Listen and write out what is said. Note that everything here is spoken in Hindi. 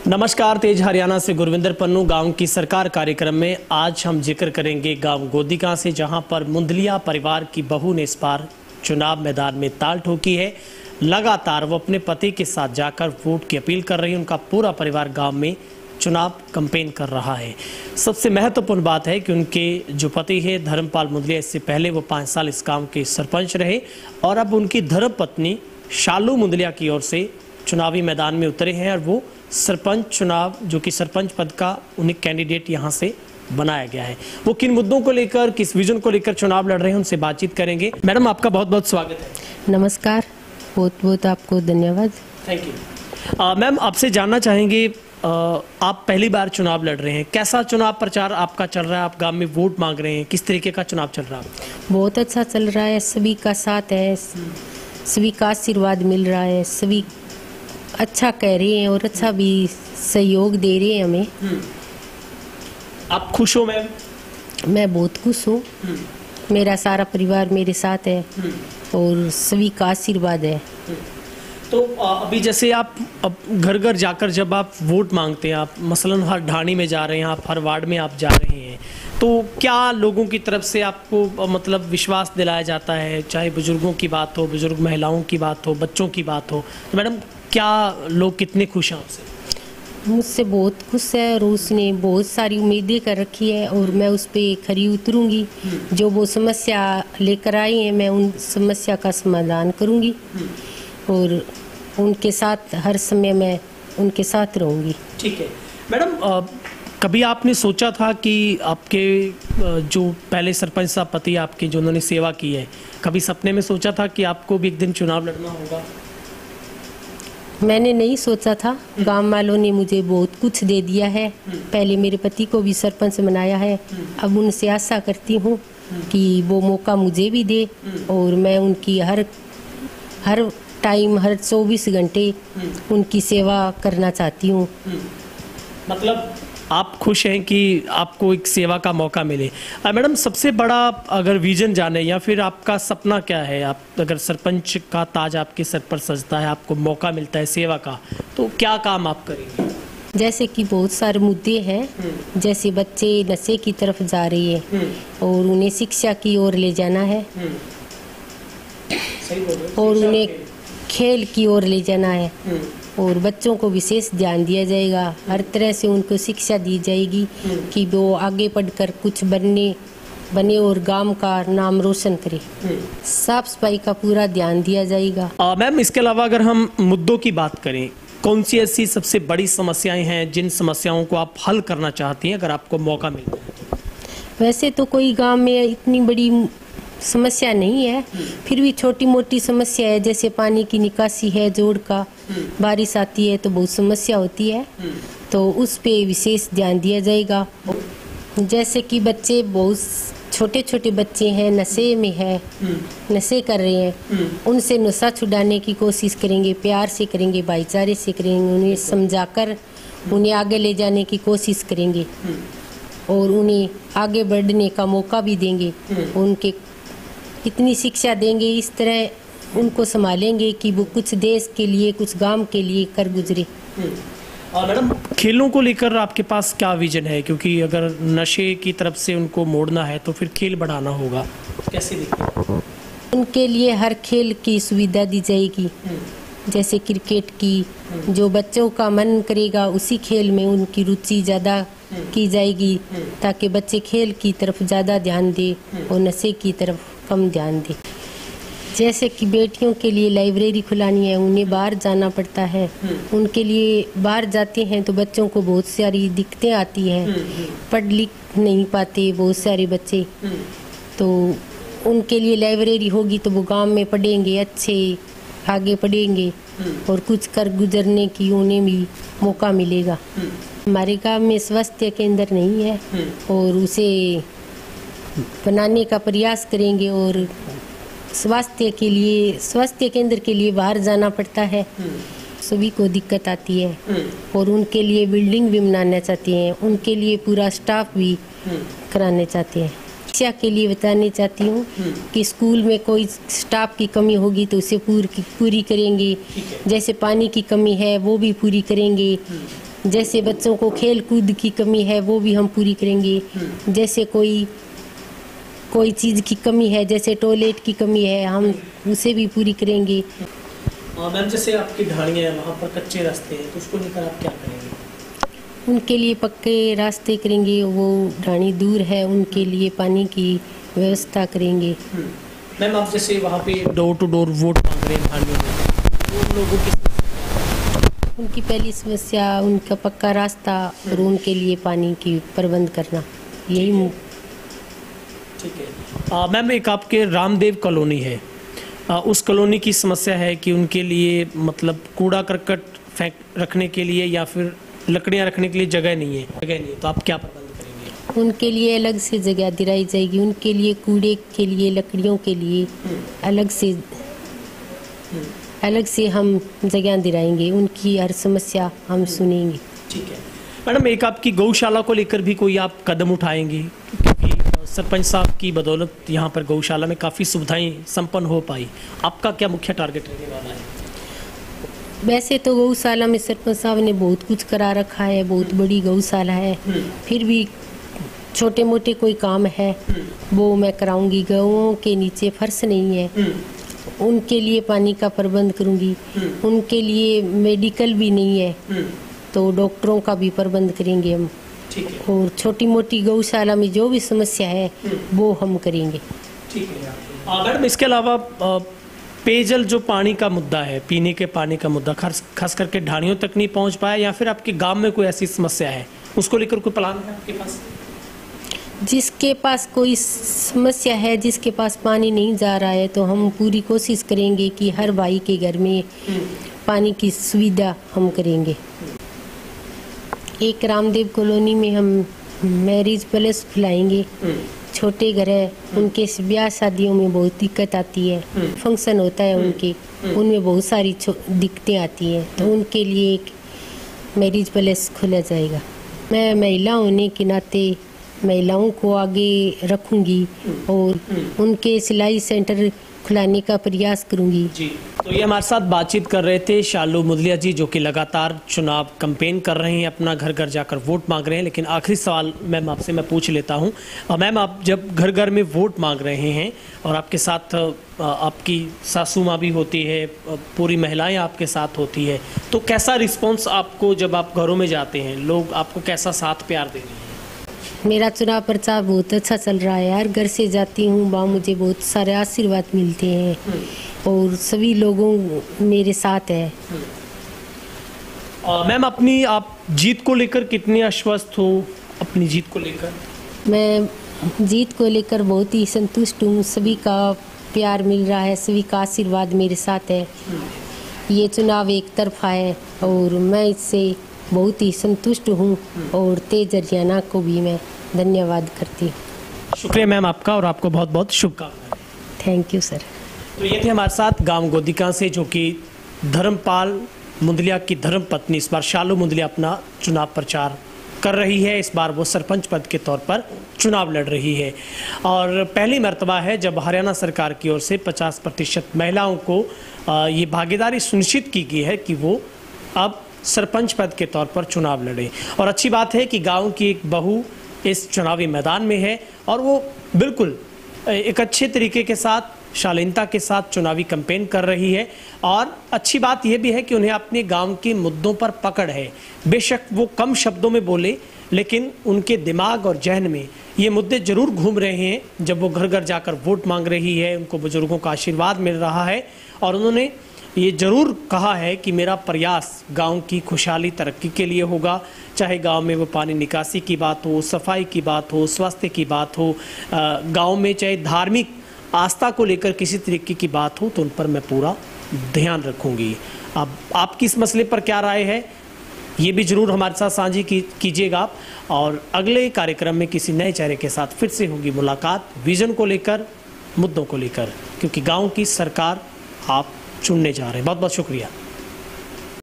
नमस्कार, तेज हरियाणा से गुरविंदर पन्नू गांव की सरकार कार्यक्रम में आज हम जिक्र करेंगे गांव गोदिका से, जहां पर मुंदलिया परिवार की बहू ने इस बार चुनाव मैदान में ताल ठोकी है। लगातार वो अपने पति के साथ जाकर वोट की अपील कर रही है। उनका पूरा परिवार गांव में चुनाव कैंपेन कर रहा है। सबसे महत्वपूर्ण बात है कि उनके जो पति है धर्मपाल मुंदलिया, इससे पहले वो 5 साल इस गाँव के सरपंच रहे और अब उनकी धर्मपत्नी शालू मुंदलिया की ओर से चुनावी मैदान में उतरे हैं और वो सरपंच चुनाव, जो कि सरपंच पद का उन्हें कैंडिडेट यहां से बनाया गया है। वो किन मुद्दों को लेकर, किस विजन को लेकर चुनाव लड़ रहे हैं, उनसे बातचीत करेंगे। मैडम, आपका बहुत बहुत स्वागत है। नमस्कार, बहुत बहुत आपको धन्यवाद। Thank you. मैम, आपसे जानना चाहेंगे, आप पहली बार चुनाव लड़ रहे हैं, कैसा चुनाव प्रचार आपका चल रहा है? आप गांव में वोट मांग रहे हैं, किस तरीके का चुनाव चल रहा है? बहुत अच्छा चल रहा है, सभी का साथ है, सभी का आशीर्वाद मिल रहा है, सभी अच्छा कह रहे हैं और अच्छा भी सहयोग दे रहे हैं हमें। आप खुश हो मैम? मैं बहुत खुश हूँ। मेरा सारा परिवार मेरे साथ है और सभी का आशीर्वाद है। तो अभी जैसे आप अब घर घर जाकर जब आप वोट मांगते हैं, आप मसलन हर ढाणी में जा रहे हैं, आप हर वार्ड में आप जा रहे हैं, तो क्या लोगों की तरफ से आपको मतलब विश्वास दिलाया जाता है? चाहे बुजुर्गों की बात हो, बुजुर्ग महिलाओं की बात हो, बच्चों की बात हो, तो मैडम क्या लोग कितने खुश हैं आपसे? मुझसे बहुत खुश है और उसने बहुत सारी उम्मीदें कर रखी है और मैं उस पर खरी उतरूंगी। जो वो समस्या लेकर आई है, मैं उन समस्या का समाधान करूंगी और उनके साथ हर समय मैं उनके साथ रहूंगी। ठीक है मैडम, कभी आपने सोचा था कि आपके जो पहले सरपंच साहब पति आपके, जो उन्होंने सेवा की है, कभी सपने में सोचा था कि आपको भी एक दिन चुनाव लड़ना होगा? मैंने नहीं सोचा था, गांव वालों ने मुझे बहुत कुछ दे दिया है। पहले मेरे पति को भी सरपंच बनाया है। अब उनसे आशा करती हूँ कि वो मौका मुझे भी दे और मैं उनकी हर टाइम, हर 24 घंटे उनकी सेवा करना चाहती हूँ। मतलब आप खुश हैं कि आपको एक सेवा का मौका मिले। मैडम, सबसे बड़ा अगर विजन जाने या फिर आपका सपना क्या है? आप अगर सरपंच का ताज आपके सर पर सजता है, आपको मौका मिलता है सेवा का, तो क्या काम आप करेंगे? जैसे कि बहुत सारे मुद्दे हैं, जैसे बच्चे नशे की तरफ जा रही है और उन्हें शिक्षा की ओर ले जाना है और उन्हें खेल की ओर ले जाना है और बच्चों को विशेष ध्यान दिया जाएगा। हर तरह से उनको शिक्षा दी जाएगी कि वो आगे पढ़कर कुछ बने और गांव का नाम रोशन करे। साफ सफाई का पूरा ध्यान दिया जाएगा। मैम, इसके अलावा अगर हम मुद्दों की बात करें, कौन सी ऐसी सबसे बड़ी समस्याएं हैं जिन समस्याओं को आप हल करना चाहती हैं अगर आपको मौका मिलता है? वैसे तो कोई गांव में इतनी बड़ी समस्या नहीं है, फिर भी छोटी मोटी समस्या है, जैसे पानी की निकासी है, जोड़ का, बारिश आती है तो बहुत समस्या होती है, तो उस पे विशेष ध्यान दिया जाएगा। जैसे कि बच्चे, बहुत छोटे छोटे बच्चे हैं, नशे में है, नशे कर रहे हैं, उनसे नशा छुड़ाने की कोशिश करेंगे, प्यार से करेंगे, भाईचारे से करेंगे, उन्हें समझाकर उन्हें आगे ले जाने की कोशिश करेंगे और उन्हें आगे बढ़ने का मौका भी देंगे। उनके इतनी शिक्षा देंगे, इस तरह उनको संभालेंगे कि वो कुछ देश के लिए, कुछ गांव के लिए कर गुजरे। और मैडम, खेलों को लेकर आपके पास क्या विजन है? क्योंकि अगर नशे की तरफ से उनको मोड़ना है तो फिर खेल बढ़ाना होगा, कैसे देखिए? उनके लिए हर खेल की सुविधा दी जाएगी, जैसे क्रिकेट की, जो बच्चों का मन करेगा उसी खेल में उनकी रुचि ज़्यादा की जाएगी, ताकि बच्चे खेल की तरफ ज़्यादा ध्यान दें और नशे की तरफ कम ध्यान दें। जैसे कि बेटियों के लिए लाइब्रेरी खुलानी है, उन्हें बाहर जाना पड़ता है, उनके लिए बाहर जाते हैं तो बच्चों को बहुत सारी दिक्कतें आती हैं, पढ़ लिख नहीं पाते बहुत सारे बच्चे, तो उनके लिए लाइब्रेरी होगी तो वो गांव में पढ़ेंगे, अच्छे आगे पढ़ेंगे और कुछ कर गुजरने की उन्हें भी मौका मिलेगा। हमारे गांव में स्वास्थ्य केंद्र नहीं है और उसे बनाने का प्रयास करेंगे और स्वास्थ्य केंद्र के लिए बाहर जाना पड़ता है, सभी को दिक्कत आती है और उनके लिए बिल्डिंग भी बनाना चाहते हैं, उनके लिए पूरा स्टाफ भी कराने चाहते हैं। शिक्षा के लिए बताना चाहती हूँ कि स्कूल में कोई स्टाफ की कमी होगी तो उसे पूरी करेंगे, जैसे पानी की कमी है वो भी पूरी करेंगे, जैसे बच्चों को खेल कूद की कमी है वो भी हम पूरी करेंगे। जैसे कोई चीज़ की कमी है, जैसे टॉयलेट की कमी है, हम उसे भी पूरी करेंगे। मैम जैसे आपकी ढाणियाँ हैं, वहाँ पर कच्चे रास्ते हैं, तो उसको लेकर आप क्या करेंगे? उनके लिए पक्के रास्ते करेंगे। वो ढाणी दूर है, उनके लिए पानी की व्यवस्था करेंगे। मैम आप जैसे वहाँ पे डोर टू डोर वोट मांग रहे हैं ढाणियों में, उन लोगों की उनकी पहली समस्या उनका पक्का रास्ता और उनके लिए पानी की प्रबंध करना, यही। ठीक है मैम, एक आपके रामदेव कॉलोनी है, उस कॉलोनी की समस्या है कि उनके लिए मतलब कूड़ा करकट फेंक रखने के लिए या फिर लकड़ियाँ रखने के लिए जगह नहीं है, तो आप क्या प्रबंध करेंगे? उनके लिए अलग से जगह दिलाई जाएगी। उनके लिए कूड़े के लिए, लकड़ियों के लिए अलग से हम जगह दिलाएंगे। उनकी हर समस्या हम सुनेंगे। ठीक है मैडम, एक आपकी गौशाला को लेकर भी कोई आप कदम उठाएंगे? क्योंकि सरपंच साहब की बदौलत यहाँ पर गौशाला में काफ़ी सुविधाएं संपन्न हो पाई, आपका क्या मुख्य टारगेट रहने वाला है? वैसे तो गौशाला में सरपंच साहब ने बहुत कुछ करा रखा है, बहुत बड़ी गौशाला है। फिर भी छोटे मोटे कोई काम है वो मैं कराऊंगी। गौओं के नीचे फर्श नहीं है, उनके लिए पानी का प्रबंध करूंगी। उनके लिए मेडिकल भी नहीं है, तो डॉक्टरों का भी प्रबंध करेंगे हम। ठीक है। और छोटी मोटी गौशाला में जो भी समस्या है वो हम करेंगे। ठीक है मैडम, इसके अलावा पेयजल जो पानी का मुद्दा है, पीने के पानी का मुद्दा खास करके ढाणियों तक नहीं पहुंच पाया, या फिर आपके गांव में कोई ऐसी समस्या है, उसको लेकर कोई प्लान है आपके पास? जिसके पास कोई समस्या है, जिसके पास पानी नहीं जा रहा है, तो हम पूरी कोशिश करेंगे कि हर भाई के घर में पानी की सुविधा हम करेंगे। एक रामदेव कॉलोनी में हम मैरिज पैलेस खुलाएंगे। छोटे घर है, उनके ब्याह शादियों में बहुत दिक्कत आती है, फंक्शन होता है उनके, उनमें बहुत सारी दिक्कतें आती हैं, तो उनके लिए एक मैरिज पैलेस खोला जाएगा। मैं महिला होने के नाते महिलाओं को आगे रखूंगी और उनके सिलाई सेंटर खुलाने का प्रयास करूंगी। जी, तो ये हमारे साथ बातचीत कर रहे थे शालू मुदलिया जी, जो कि लगातार चुनाव कैंपेन कर रहे हैं, अपना घर घर जाकर वोट मांग रहे हैं। लेकिन आखिरी सवाल मैम आपसे मैं पूछ लेता हूं, मैम आप जब घर घर में वोट मांग रहे हैं और आपके साथ आपकी सासू माँ भी होती है, पूरी महिलाएं आपके साथ होती है, तो कैसा रिस्पॉन्स आपको जब आप घरों में जाते हैं, लोग आपको कैसा साथ प्यार दे रहे हैं? मेरा चुनाव प्रचार बहुत अच्छा चल रहा है। हर घर से जाती हूँ, वहाँ मुझे बहुत सारे आशीर्वाद मिलते हैं और सभी लोगों मेरे साथ है। मैम अपनी आप जीत को लेकर कितने आश्वस्त हो? अपनी जीत को लेकर? मैं जीत को लेकर बहुत ही संतुष्ट हूँ। सभी का प्यार मिल रहा है, सभी का आशीर्वाद मेरे साथ है। ये चुनाव एक तरफा है और मैं इससे बहुत ही संतुष्ट हूँ और तेज हरियाणा को भी मैं धन्यवाद करती हूँ। शुक्रिया मैम आपका, और आपको बहुत बहुत शुभकामनाएं। Thank you sir. तो ये थे हमारे साथ गांव गोदिका से, जो कि धर्मपाल मुदलिया की धर्म पत्नी इस बार शालू मुदलिया अपना चुनाव प्रचार कर रही है। इस बार वो सरपंच पद के तौर पर चुनाव लड़ रही है और पहली मर्तबा है जब हरियाणा सरकार की ओर से 50% महिलाओं को ये भागीदारी सुनिश्चित की गई है कि वो अब सरपंच पद के तौर पर चुनाव लड़े। और अच्छी बात है कि गांव की एक बहू इस चुनावी मैदान में है और वो बिल्कुल एक अच्छे तरीके के साथ, शालीनता के साथ चुनावी कैंपेन कर रही है। और अच्छी बात यह भी है कि उन्हें अपने गांव के मुद्दों पर पकड़ है। बेशक वो कम शब्दों में बोले, लेकिन उनके दिमाग और जहन में ये मुद्दे जरूर घूम रहे हैं। जब वो घर घर जाकर वोट मांग रही है, उनको बुजुर्गों का आशीर्वाद मिल रहा है और उन्होंने ये जरूर कहा है कि मेरा प्रयास गांव की खुशहाली तरक्की के लिए होगा। चाहे गांव में वो पानी निकासी की बात हो, सफाई की बात हो, स्वास्थ्य की बात हो, गांव में चाहे धार्मिक आस्था को लेकर किसी तरीके की बात हो, तो उन पर मैं पूरा ध्यान रखूंगी। अब आपकी इस मसले पर क्या राय है, ये भी जरूर हमारे साथ साझी कीजिएगा आप। और अगले कार्यक्रम में किसी नए चेहरे के साथ फिर से होगी मुलाकात, विजन को लेकर, मुद्दों को लेकर, क्योंकि गाँव की सरकार आप चुनने जा रहे हैं। बहुत बहुत शुक्रिया।